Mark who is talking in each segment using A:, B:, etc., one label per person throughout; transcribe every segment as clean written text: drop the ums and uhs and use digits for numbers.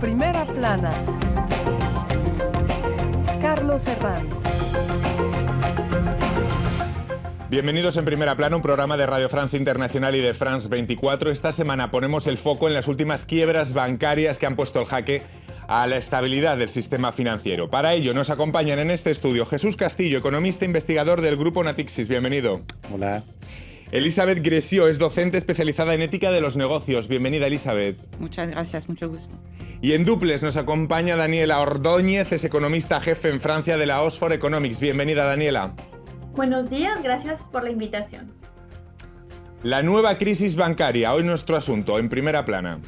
A: Primera plana. Carlos Herranz.
B: Bienvenidos en Primera Plana, un programa de Radio France Internacional y de France 24. Esta semana ponemos el foco en las últimas quiebras bancarias que han puesto el jaque a la estabilidad del sistema financiero. Para ello nos acompañan en este estudio Jesús Castillo, economista e investigador del Grupo Natixis. Bienvenido.
C: Hola.
B: Elisabeth Gresio es docente especializada en ética de los negocios. Bienvenida, Elisabeth.
D: Muchas gracias, mucho gusto.
B: Y en duples nos acompaña Daniela Ordóñez, es economista jefe en Francia de la Oxford Economics. Bienvenida, Daniela.
E: Buenos días, gracias por la invitación.
B: La nueva crisis bancaria, hoy nuestro asunto, en Primera Plana.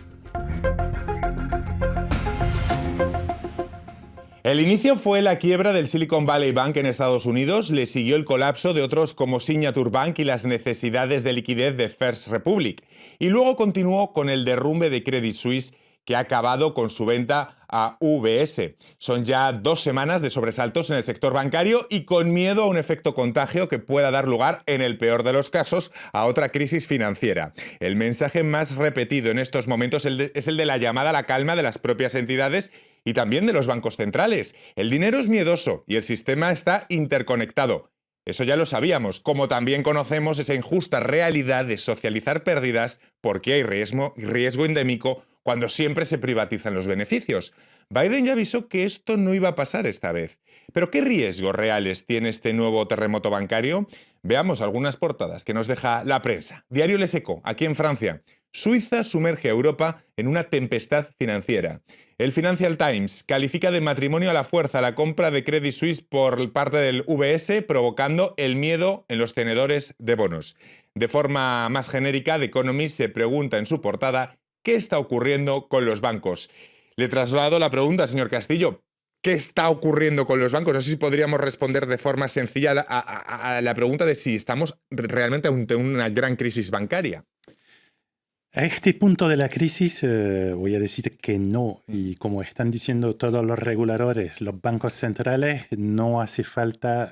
B: El inicio fue la quiebra del Silicon Valley Bank en Estados Unidos, le siguió el colapso de otros como Signature Bank y las necesidades de liquidez de First Republic. Y luego continuó con el derrumbe de Credit Suisse, que ha acabado con su venta a UBS. Son ya 2 semanas de sobresaltos en el sector bancario y con miedo a un efecto contagio que pueda dar lugar, en el peor de los casos, a otra crisis financiera. El mensaje más repetido en estos momentos es el de la llamada a la calma de las propias entidades y también de los bancos centrales. El dinero es miedoso y el sistema está interconectado. Eso ya lo sabíamos, como también conocemos esa injusta realidad de socializar pérdidas porque hay riesgo endémico cuando siempre se privatizan los beneficios. Biden ya avisó que esto no iba a pasar esta vez. ¿Pero qué riesgos reales tiene este nuevo terremoto bancario? Veamos algunas portadas que nos deja la prensa. Diario Les Echos, aquí en Francia. Suiza sumerge a Europa en una tempestad financiera. El Financial Times califica de matrimonio a la fuerza la compra de Credit Suisse por parte del UBS, provocando el miedo en los tenedores de bonos. De forma más genérica, The Economist se pregunta en su portada ¿qué está ocurriendo con los bancos? Le traslado la pregunta, señor Castillo. ¿Qué está ocurriendo con los bancos? No sé si podríamos responder de forma sencilla a la pregunta de si estamos realmente ante una gran crisis bancaria.
C: A este punto de la crisis voy a decir que no. Y como están diciendo todos los reguladores, los bancos centrales, no hace falta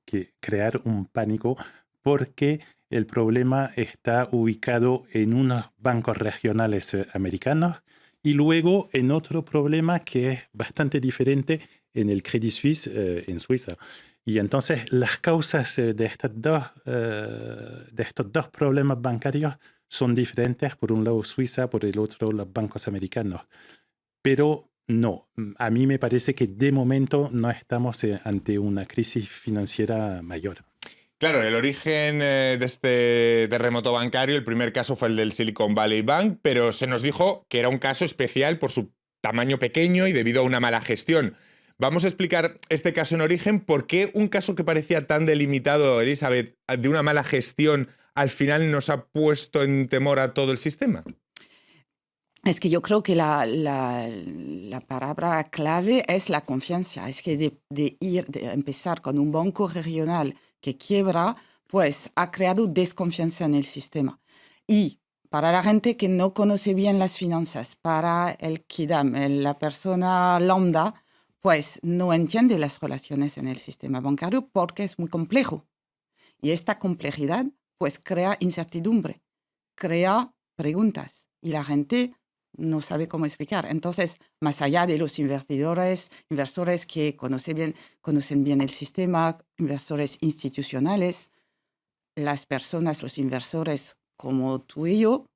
C: que crear un pánico porque el problema está ubicado en unos bancos regionales americanos y luego en otro problema que es bastante diferente en el Credit Suisse en Suiza. Y entonces las causas de estos dos problemas bancarios son diferentes, por un lado Suiza, por el otro los bancos americanos. Pero no, a mí me parece que de momento no estamos ante una crisis financiera mayor.
B: Claro, el origen de este terremoto bancario, el primer caso fue el del Silicon Valley Bank, pero se nos dijo que era un caso especial por su tamaño pequeño y debido a una mala gestión. Vamos a explicar este caso en origen. ¿Por qué un caso que parecía tan delimitado, Elisabeth, de una mala gestión, al final nos ha puesto en temor a todo el sistema?
D: Es que yo creo que la palabra clave es la confianza. Es que de empezar con un banco regional que quiebra, pues ha creado desconfianza en el sistema. Y para la gente que no conoce bien las finanzas, para el Kidam, la persona lambda, pues no entiende las relaciones en el sistema bancario porque es muy complejo. Y esta complejidad pues crea incertidumbre, crea preguntas y la gente no sabe cómo explicar. Entonces, más allá de los inversores que conocen bien el sistema, inversores institucionales, las personas, los inversores como tú y yo,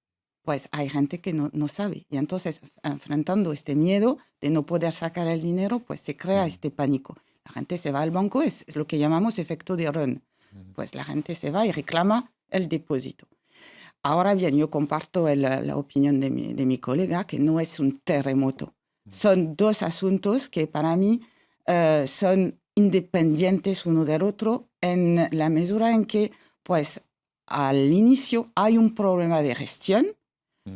D: pues hay gente que no sabe. Y entonces, enfrentando este miedo de no poder sacar el dinero, pues se crea este pánico. La gente se va al banco, es lo que llamamos efecto de run. Pues la gente se va y reclama el depósito. Ahora bien, yo comparto la opinión de mi colega, que no es un terremoto. Son 2 asuntos que para mí son independientes uno del otro en la medida en que, pues, al inicio hay un problema de gestión,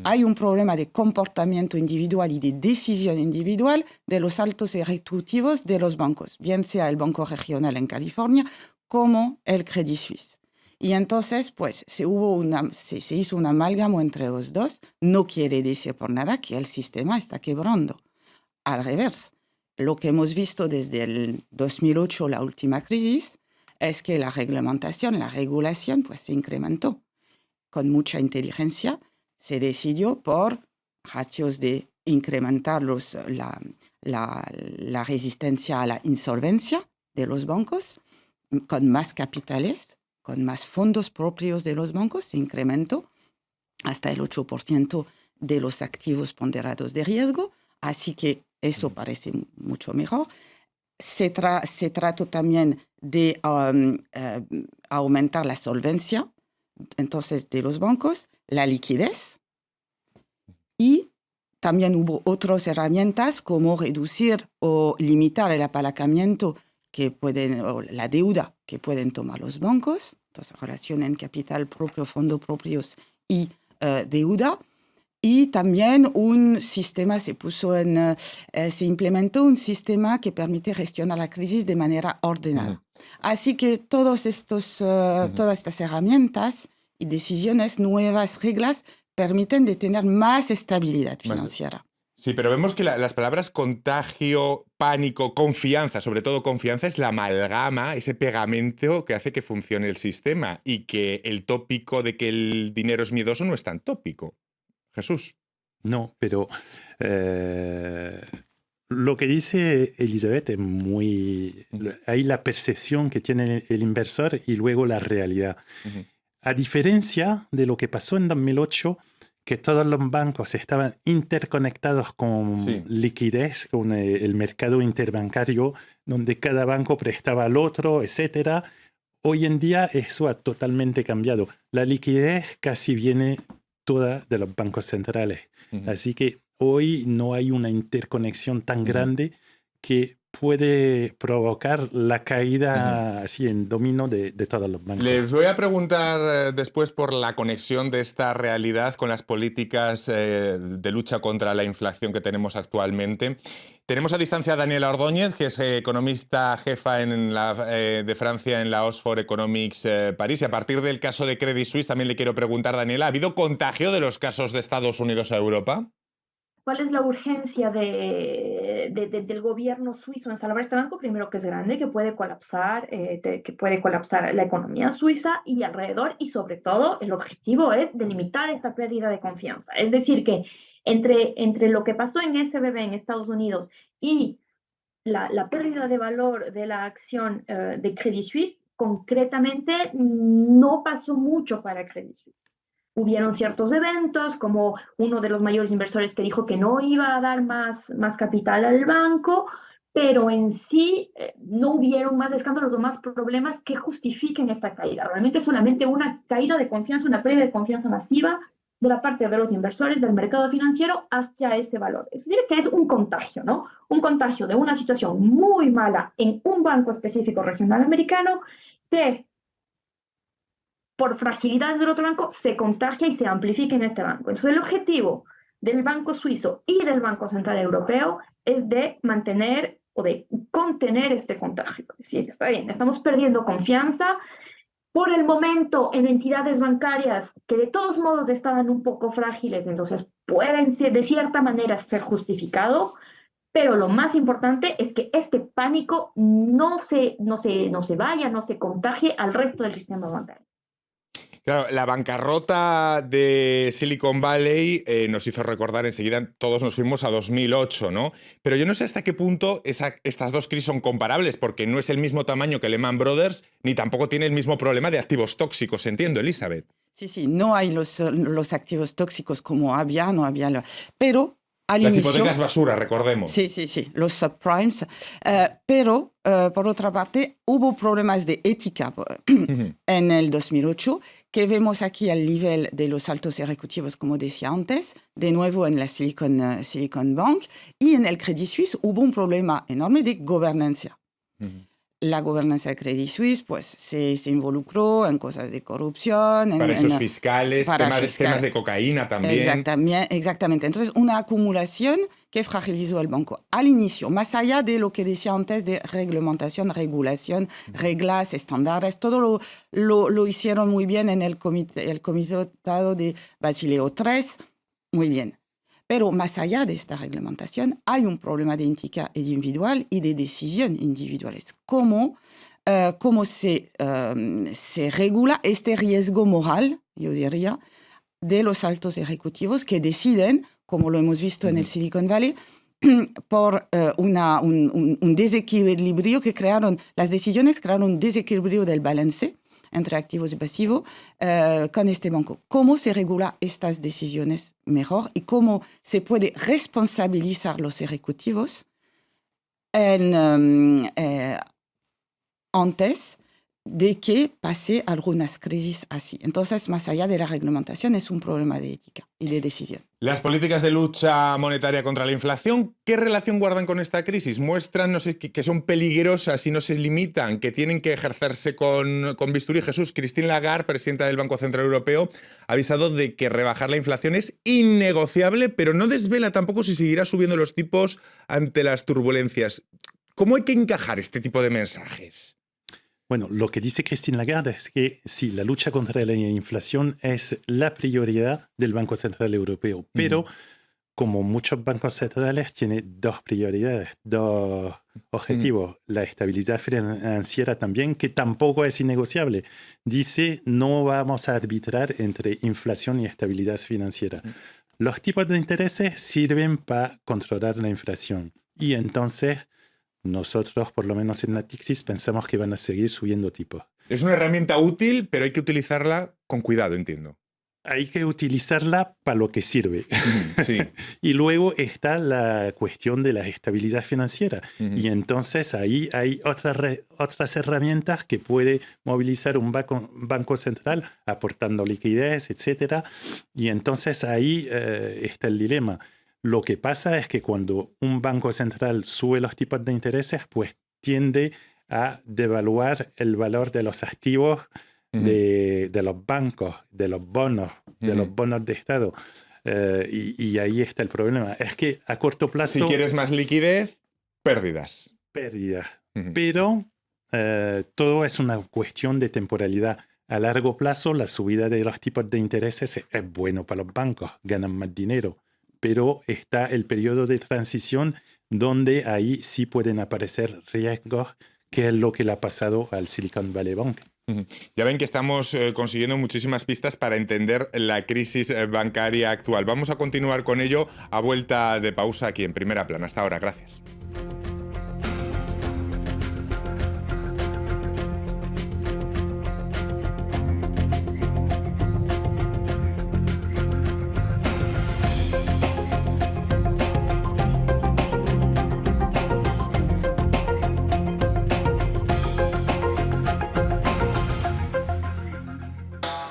D: hay un problema de comportamiento individual y de decisión individual de los altos ejecutivos de los bancos, bien sea el Banco Regional en California como el Credit Suisse. Y entonces, pues, se hizo un amálgamo entre los dos. No quiere decir por nada que el sistema está quebrando. Al revés, lo que hemos visto desde el 2008, la última crisis, es que la reglamentación, la regulación, pues, se incrementó. Con mucha inteligencia se decidió por ratios de incrementar la resistencia a la insolvencia de los bancos, con más capitales, con más fondos propios de los bancos, se incrementó hasta el 8% de los activos ponderados de riesgo, así que eso parece mucho mejor. Se trató también de aumentar la solvencia, entonces, de los bancos, la liquidez, y también hubo otras herramientas como reducir o limitar el apalancamiento o la deuda que pueden tomar los bancos, entonces relación en capital propio, fondos propios y deuda. Y también se implementó un sistema que permite gestionar la crisis de manera ordenada. Así que todas estas herramientas y decisiones, nuevas reglas, permiten de tener más estabilidad financiera.
B: Sí, pero vemos que las palabras contagio, pánico, confianza, sobre todo confianza, es la amalgama, ese pegamento que hace que funcione el sistema, y que el tópico de que el dinero es miedoso no es tan tópico. Jesús.
C: No, pero lo que dice Elizabeth es hay la percepción que tiene el inversor y luego la realidad. A diferencia de lo que pasó en 2008, que todos los bancos estaban interconectados con liquidez, con el mercado interbancario, donde cada banco prestaba al otro, etc. Hoy en día eso ha totalmente cambiado. La liquidez casi viene toda de los bancos centrales. Así que hoy no hay una interconexión tan grande que puede provocar la caída así en dominó de todos los bancos.
B: Les voy a preguntar después por la conexión de esta realidad con las políticas de lucha contra la inflación que tenemos actualmente. Tenemos a distancia a Daniela Ordóñez, que es economista jefa de Francia en la Oxford Economics París. Y a partir del caso de Credit Suisse también le quiero preguntar, Daniela, ¿ha habido contagio de los casos de Estados Unidos a Europa?
E: ¿Cuál es la urgencia del gobierno suizo en salvar este banco? Primero, que es grande, que puede colapsar la economía suiza y alrededor, y sobre todo el objetivo es delimitar esta pérdida de confianza. Es decir, que entre lo que pasó en SVB en Estados Unidos y la pérdida de valor de la acción de Credit Suisse, concretamente no pasó mucho para Credit Suisse. Hubieron ciertos eventos, como uno de los mayores inversores que dijo que no iba a dar más capital al banco, pero en sí no hubieron más escándalos o más problemas que justifiquen esta caída. Realmente solamente una caída de confianza, una pérdida de confianza masiva de la parte de los inversores del mercado financiero hacia ese valor. Es decir, que es un contagio, ¿no? Un contagio de una situación muy mala en un banco específico regional americano que, por fragilidades del otro banco, se contagia y se amplifica en este banco. Entonces, el objetivo del Banco Suizo y del Banco Central Europeo es de mantener o de contener este contagio. Es decir, está bien, estamos perdiendo confianza por el momento en entidades bancarias que de todos modos estaban un poco frágiles, entonces pueden ser, de cierta manera, ser justificado, pero lo más importante es que este pánico no se vaya, no se contagie al resto del sistema bancario.
B: Claro, la bancarrota de Silicon Valley nos hizo recordar enseguida, todos nos fuimos a 2008, ¿no? Pero yo no sé hasta qué punto estas dos crisis son comparables, porque no es el mismo tamaño que Lehman Brothers, ni tampoco tiene el mismo problema de activos tóxicos, entiendo, Elizabeth.
D: Sí, no hay los activos tóxicos como pero al
B: las
D: inicio,
B: hipotecas basura, recordemos.
D: Sí, los subprimes. Pero, por otra parte, hubo problemas de ética en el 2008, que vemos aquí al nivel de los altos ejecutivos, como decía antes, de nuevo en la Silicon Bank, y en el Credit Suisse hubo un problema enorme de gobernanza. La gobernanza de Credit Suisse pues, se involucró en cosas de corrupción.
B: Paraísos fiscales, temas de cocaína también.
D: Exactamente. Entonces, una acumulación que fragilizó el banco. Al inicio, más allá de lo que decía antes de reglamentación, regulación, reglas, estándares, todo lo hicieron muy bien en el comité de Basileo III, muy bien. Pero más allá de esta reglamentación, hay un problema de ética individual y de decisión individuales. ¿Cómo se regula este riesgo moral, yo diría, de los altos ejecutivos que deciden como lo hemos visto en el Silicon Valley, por un desequilibrio que las decisiones crearon un desequilibrio del balance entre activos y pasivos con este banco. ¿Cómo se regula estas decisiones mejor y cómo se puede responsabilizar los ejecutivos antes de que pase algunas crisis así? Entonces, más allá de la reglamentación, es un problema de ética y de decisión.
B: Las políticas de lucha monetaria contra la inflación, ¿qué relación guardan con esta crisis? ¿Muestran, no sé, que son peligrosas y no se limitan, que tienen que ejercerse con bisturí? Jesús, Christine Lagarde, presidenta del Banco Central Europeo, ha avisado de que rebajar la inflación es innegociable, pero no desvela tampoco si seguirá subiendo los tipos ante las turbulencias. ¿Cómo hay que encajar este tipo de mensajes?
C: Bueno, lo que dice Christine Lagarde es que sí, la lucha contra la inflación es la prioridad del Banco Central Europeo, pero como muchos bancos centrales tiene dos prioridades, dos objetivos. La estabilidad financiera también, que tampoco es innegociable. Dice, no vamos a arbitrar entre inflación y estabilidad financiera. Los tipos de intereses sirven para controlar la inflación y entonces nosotros, por lo menos en Natixis, pensamos que van a seguir subiendo tipos.
B: Es una herramienta útil, pero hay que utilizarla con cuidado, entiendo.
C: Hay que utilizarla para lo que sirve.
B: Sí.
C: Y luego está la cuestión de la estabilidad financiera. Y entonces ahí hay otras herramientas que puede movilizar un banco central aportando liquidez, etc. Y entonces ahí está el dilema. Lo que pasa es que cuando un banco central sube los tipos de intereses, pues tiende a devaluar el valor de los activos de los bancos, de los bonos de Estado. Y ahí está el problema. Es que a corto plazo...
B: Si quieres más liquidez, pérdidas.
C: Pérdidas. Pero todo es una cuestión de temporalidad. A largo plazo, la subida de los tipos de intereses es bueno para los bancos, ganan más dinero. Pero está el periodo de transición donde ahí sí pueden aparecer riesgos, que es lo que le ha pasado al Silicon Valley Bank.
B: Ya ven que estamos consiguiendo muchísimas pistas para entender la crisis bancaria actual. Vamos a continuar con ello a vuelta de pausa aquí en Primera Plana. Hasta ahora, gracias.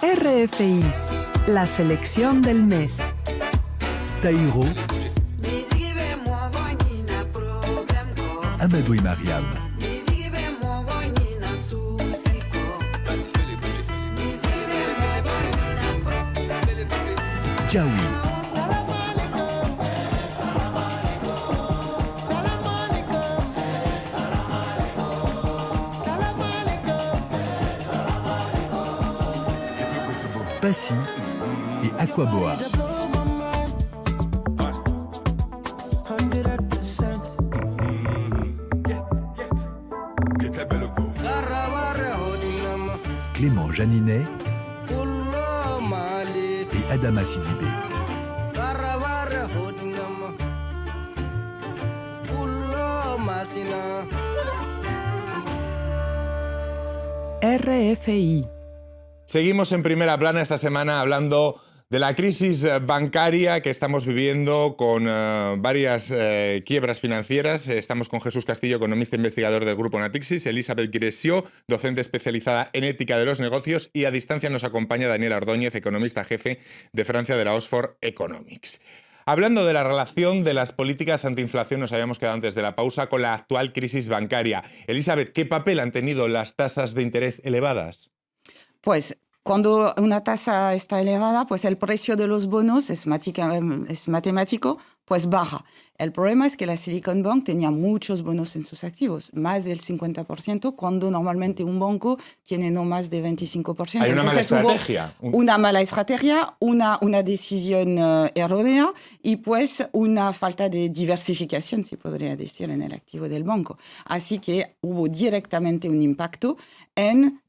A: RFI, la selección del mes.
F: Taïro, Amadou et Mariam. Jaoui. Passy et Aquaboa. Clément Janinet et Adama Sidibé.
A: RFI.
B: Seguimos en Primera Plana esta semana hablando de la crisis bancaria que estamos viviendo con varias quiebras financieras. Estamos con Jesús Castillo, economista investigador del Grupo Natixis, Elisabeth Guiresio, docente especializada en ética de los negocios, y a distancia nos acompaña Daniel Ordóñez, economista jefe de Francia de la Oxford Economics. Hablando de la relación de las políticas antiinflación, nos habíamos quedado antes de la pausa con la actual crisis bancaria. Elisabeth, ¿qué papel han tenido las tasas de interés elevadas?
D: Pues cuando una tasa está elevada, pues el precio de los bonos es matemático, pues baja. El problema es que la Silicon Bank tenía muchos bonos en sus activos, más del 50%, cuando normalmente un banco tiene no más de 25%.
B: Hay una mala estrategia.
D: Una mala estrategia, una decisión errónea y pues una falta de diversificación, se podría decir, en el activo del banco. Así que hubo directamente un impacto en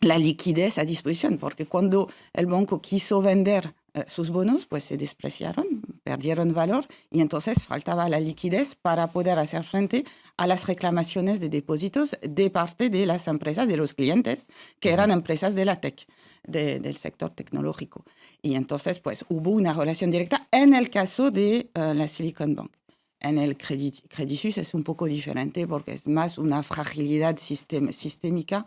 D: la liquidez a disposición, porque cuando el banco quiso vender sus bonos pues se despreciaron, perdieron valor y entonces faltaba la liquidez para poder hacer frente a las reclamaciones de depósitos de parte de las empresas, de los clientes, que eran empresas de la tech, del sector tecnológico. Y entonces pues hubo una relación directa en el caso de la Silicon Bank. En el Credit Suisse es un poco diferente porque es más una fragilidad sistémica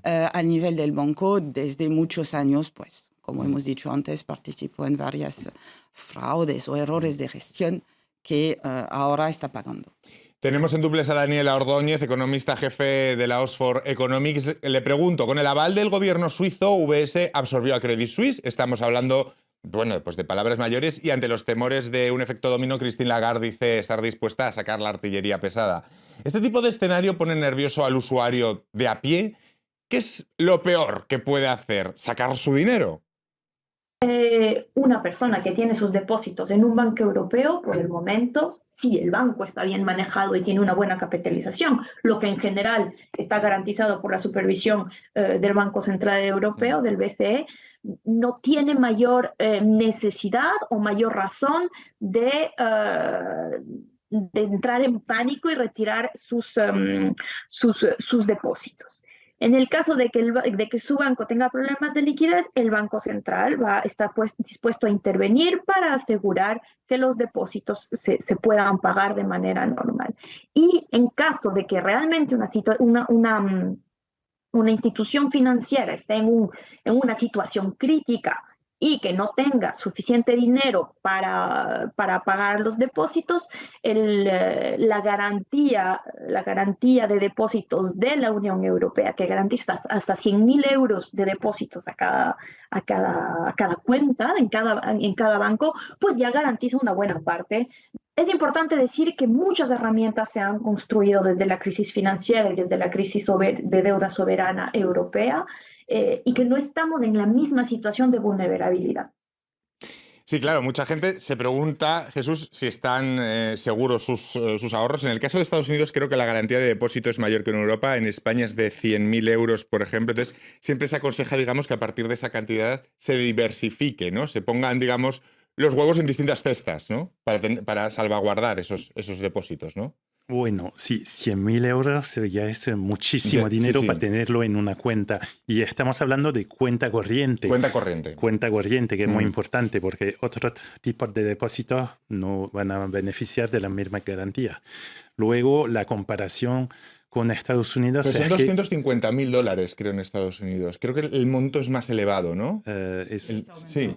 D: al nivel del banco desde muchos años, pues, como hemos dicho antes, participó en varias fraudes o errores de gestión que ahora está pagando.
B: Tenemos en duples a Daniela Ordóñez, economista jefe de la Oxford Economics. Le pregunto, con el aval del gobierno suizo, UBS absorbió a Credit Suisse. Estamos hablando, bueno, pues de palabras mayores, y ante los temores de un efecto dominó, Christine Lagarde dice estar dispuesta a sacar la artillería pesada. Este tipo de escenario pone nervioso al usuario de a pie. ¿Qué es lo peor que puede hacer? ¿Sacar su dinero?
E: Una persona que tiene sus depósitos en un banco europeo, por el momento, si el banco está bien manejado y tiene una buena capitalización, lo que en general está garantizado por la supervisión del Banco Central Europeo, del BCE, no tiene mayor necesidad o mayor razón de entrar en pánico y retirar sus depósitos. En el caso de que su banco tenga problemas de liquidez, el Banco Central está dispuesto a intervenir para asegurar que los depósitos se puedan pagar de manera normal. Y en caso de que realmente una institución financiera esté en una situación crítica y que no tenga suficiente dinero para pagar los depósitos, la garantía de depósitos de la Unión Europea, que garantiza hasta 100.000 euros de depósitos a cada cuenta, en cada banco, pues ya garantiza una buena parte. Es importante decir que muchas herramientas se han construido desde la crisis financiera y desde la crisis de deuda soberana europea, y que no estamos en la misma situación de vulnerabilidad.
B: Sí, claro, mucha gente se pregunta, Jesús, si están seguros sus ahorros. En el caso de Estados Unidos, creo que la garantía de depósito es mayor que en Europa. En España es de 100.000 euros, por ejemplo. Entonces, siempre se aconseja, digamos, que a partir de esa cantidad se diversifique, ¿no? Se pongan, digamos, los huevos en distintas cestas, ¿no? Para salvaguardar esos depósitos, ¿no?
C: Bueno, sí, 100.000 euros ya es muchísimo dinero para tenerlo en una cuenta. Y estamos hablando de cuenta corriente.
B: Cuenta corriente.
C: Cuenta corriente, que es muy importante porque otros tipos de depósitos no van a beneficiar de la misma garantía. Luego, la comparación con Estados Unidos...
B: Pero son $250.000, creo, en Estados Unidos. Creo que el monto es más elevado, ¿no?
C: Sí.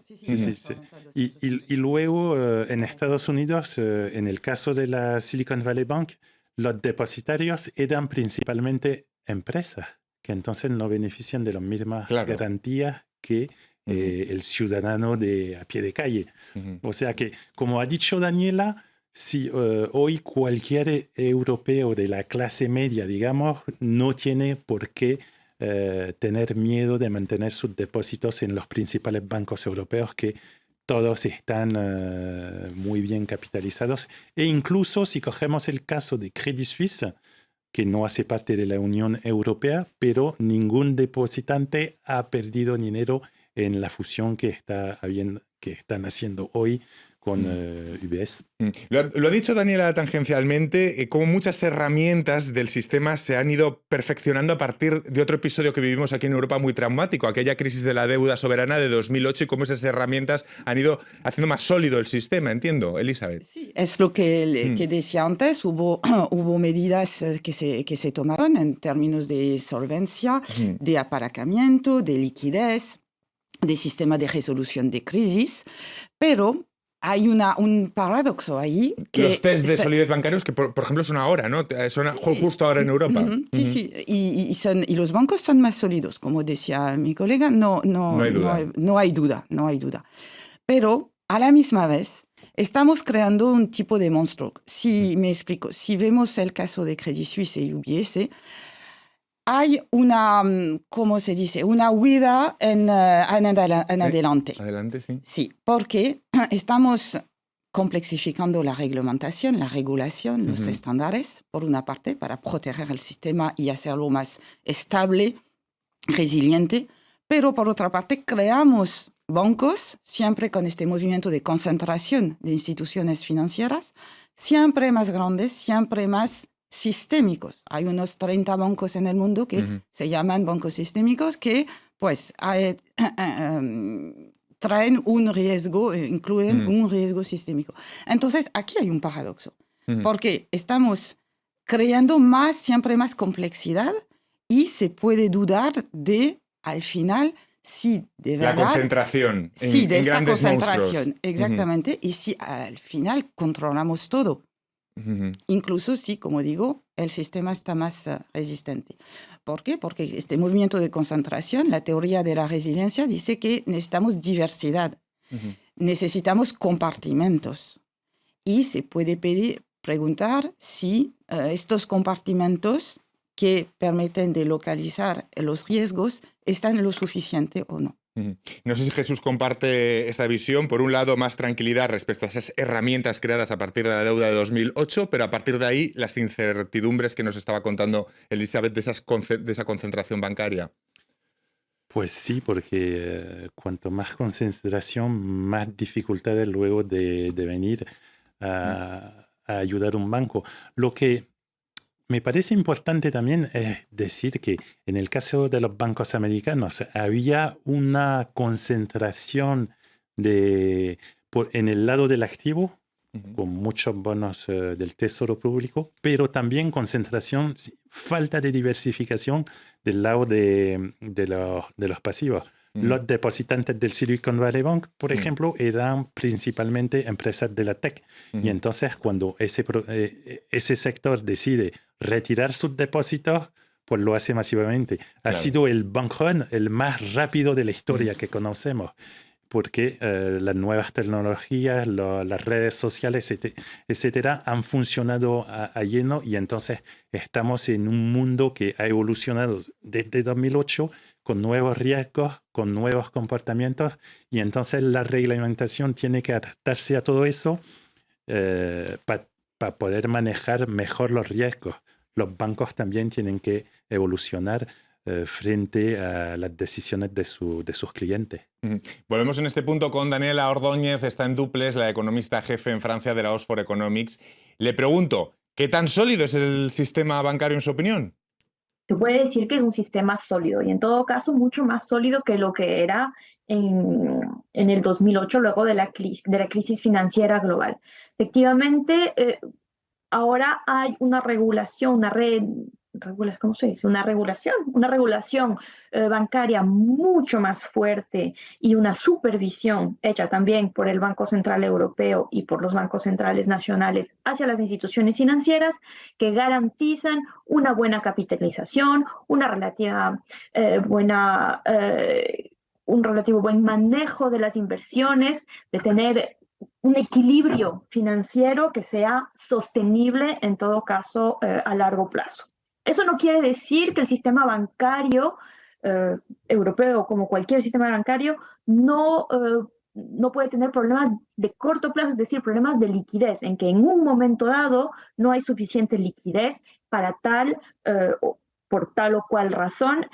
C: Y luego, en Estados Unidos, en el caso de la Silicon Valley Bank, los depositarios eran principalmente empresas, que entonces no benefician de las mismas garantías que el ciudadano a pie de calle. O sea que, como ha dicho Daniela, si hoy cualquier europeo de la clase media, digamos, no tiene por qué tener miedo de mantener sus depósitos en los principales bancos europeos, que todos están muy bien capitalizados. E incluso si cogemos el caso de Credit Suisse, que no hace parte de la Unión Europea, pero ningún depositante ha perdido dinero en la fusión que están haciendo hoy con UBS.
B: Lo ha dicho Daniela tangencialmente, como muchas herramientas del sistema se han ido perfeccionando a partir de otro episodio que vivimos aquí en Europa muy traumático, aquella crisis de la deuda soberana de 2008, y cómo esas herramientas han ido haciendo más sólido el sistema, entiendo, Elizabeth.
D: Sí, es lo que decía antes, hubo medidas que se tomaron en términos de solvencia, de apalancamiento, de liquidez, de sistema de resolución de crisis, pero hay un paradoxo ahí.
B: Los test de solidez bancarios que, por ejemplo, son ahora, ¿no? Son justo ahora en Europa.
D: Sí. Y los bancos son más sólidos, como decía mi colega, no hay duda. Pero, a la misma vez, estamos creando un tipo de monstruo. Me explico. Si vemos el caso de Credit Suisse y UBS, hay ¿cómo se dice? Una huida en adelante.
B: Adelante, sí.
D: Sí, porque estamos complexificando la reglamentación, los estándares, por una parte, para proteger el sistema y hacerlo más estable, resiliente, pero por otra parte creamos bancos, siempre con este movimiento de concentración de instituciones financieras, siempre más grandes, siempre más sistémicos. Hay unos 30 bancos en el mundo que se llaman bancos sistémicos que pues traen un riesgo, incluyen un riesgo sistémico. Entonces, aquí hay un paradoxo, porque estamos creando siempre más complejidad y se puede dudar de, al final, si de verdad...
B: La concentración
D: de
B: en
D: esta
B: grandes
D: concentración,
B: monstruos.
D: exactamente, y si al final controlamos todo. Incluso si, como digo, el sistema está más resistente. ¿Por qué? Porque este movimiento de concentración, la teoría de la resiliencia, dice que necesitamos diversidad, necesitamos compartimentos. Y se puede preguntar si estos compartimentos que permiten de localizar los riesgos están lo suficiente o no.
B: No sé si Jesús comparte esta visión. Por un lado, más tranquilidad respecto a esas herramientas creadas a partir de la deuda de 2008, pero a partir de ahí, las incertidumbres que nos estaba contando Elisabeth de esa concentración bancaria.
C: Pues sí, porque cuanto más concentración, más dificultades luego de venir a ayudar a un banco. Lo que me parece importante también es decir que en el caso de los bancos americanos había una concentración en el lado del activo, con muchos bonos del Tesoro Público, pero también concentración, falta de diversificación del lado de los pasivos. Los depositantes del Silicon Valley Bank, por ejemplo, eran principalmente empresas de la tech. Y entonces cuando ese sector decide retirar sus depósitos, pues lo hace masivamente.
B: Claro.
C: Ha sido el bank run el más rápido de la historia que conocemos, porque las nuevas tecnologías, las redes sociales, etcétera, han funcionado a lleno, y entonces estamos en un mundo que ha evolucionado desde 2008 con nuevos riesgos, con nuevos comportamientos, y entonces la reglamentación tiene que adaptarse a todo eso para poder manejar mejor los riesgos. Los bancos también tienen que evolucionar frente a las decisiones de sus clientes.
B: Volvemos en este punto con Daniela Ordóñez, está en Duplex, la economista jefe en Francia de la Oxford Economics. Le pregunto, ¿qué tan sólido es el sistema bancario en su opinión?
E: Se puede decir que es un sistema sólido y en todo caso mucho más sólido que lo que era en el 2008 luego de la crisis financiera global. Efectivamente, ahora hay una regulación, ¿cómo se dice? Una regulación bancaria mucho más fuerte y una supervisión hecha también por el Banco Central Europeo y por los bancos centrales nacionales hacia las instituciones financieras que garantizan una buena capitalización, un relativo buen manejo de las inversiones, de tener un equilibrio financiero que sea sostenible en todo caso a largo plazo. Eso no quiere decir que el sistema bancario europeo, como cualquier sistema bancario, no puede tener problemas de corto plazo, es decir, problemas de liquidez, en que en un momento dado no hay suficiente liquidez para por tal o cual razón,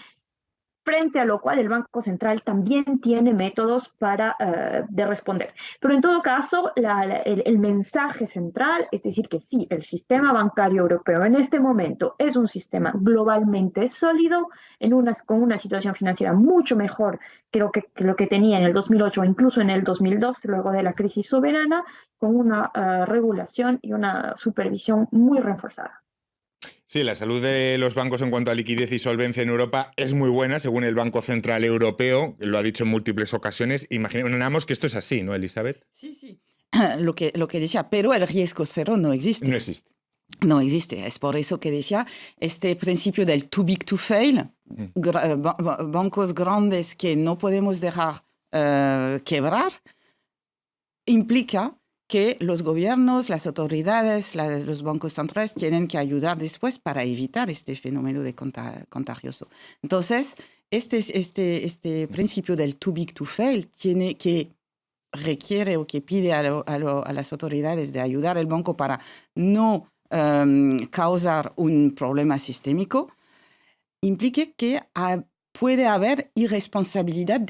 E: frente a lo cual el Banco Central también tiene métodos de responder. Pero en todo caso, el mensaje central es decir que sí, el sistema bancario europeo en este momento es un sistema globalmente sólido, con una situación financiera mucho mejor que lo que tenía en el 2008 o incluso en el 2002, luego de la crisis soberana, con una regulación y una supervisión muy reforzada.
B: Sí, la salud de los bancos en cuanto a liquidez y solvencia en Europa es muy buena, según el Banco Central Europeo, lo ha dicho en múltiples ocasiones. Imaginamos que esto es así, ¿no, Elisabeth?
D: Sí. Lo que decía, pero el riesgo cero no existe.
B: No existe.
D: No existe. Es por eso que decía este principio del too big to fail. Bancos grandes que no podemos dejar quebrar, implica que los gobiernos, las autoridades, los bancos centrales tienen que ayudar después para evitar este fenómeno de contagioso. Entonces, este principio del too big to fail requiere o que pide a las autoridades de ayudar al banco para no causar un problema sistémico, implica que puede haber irresponsabilidad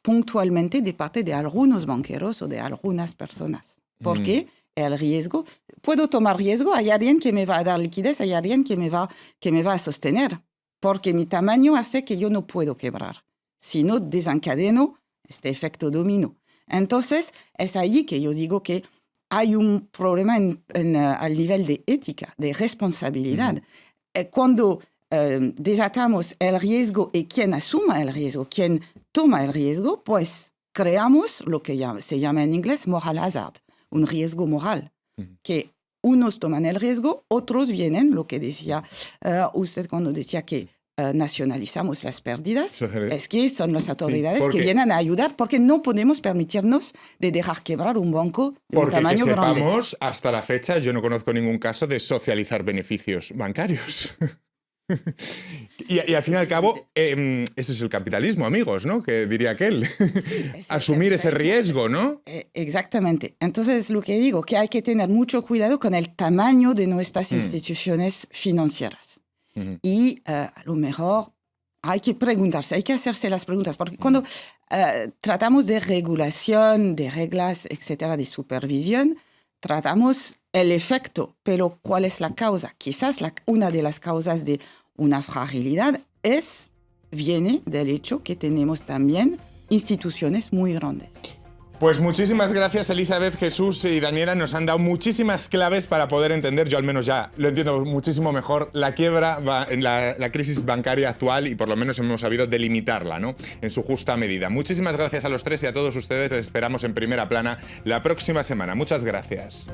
D: puntualmente de parte de algunos banqueros o de algunas personas. Porque el riesgo, puedo tomar riesgo, hay alguien que me va a dar liquidez, hay alguien que me va a sostener, porque mi tamaño hace que yo no puedo quebrar, sino desencadeno este efecto dominó. Entonces, es ahí que yo digo que hay un problema al nivel de ética, de responsabilidad. Cuando desatamos el riesgo y quien asuma el riesgo, quien toma el riesgo, pues creamos lo que se llama en inglés moral hazard, un riesgo moral, que unos toman el riesgo, otros vienen, lo que decía usted cuando decía que nacionalizamos las pérdidas, es que son las autoridades que vienen a ayudar, porque no podemos permitirnos de dejar quebrar un banco de un tamaño grande.
B: Porque que sepamos, hasta la fecha yo no conozco ningún caso de socializar beneficios bancarios. Y al fin y al cabo, ese es el capitalismo, amigos, ¿no? Que diría aquel. Sí, asumir ese riesgo, ¿no?
D: Exactamente. Entonces, lo que digo, que hay que tener mucho cuidado con el tamaño de nuestras instituciones financieras. Y a lo mejor hay que preguntarse, hay que hacerse las preguntas, porque cuando tratamos de regulación, de reglas, etcétera, de supervisión, tratamos el efecto, pero ¿cuál es la causa? Quizás una de las causas de una fragilidad viene del hecho que tenemos también instituciones muy grandes.
B: Pues muchísimas gracias, Elizabeth, Jesús y Daniela. Nos han dado muchísimas claves para poder entender, yo al menos ya lo entiendo muchísimo mejor, la quiebra, la crisis bancaria actual, y por lo menos hemos sabido delimitarla, ¿no?, en su justa medida. Muchísimas gracias a los tres y a todos ustedes. Les esperamos en Primera Plana la próxima semana. Muchas gracias.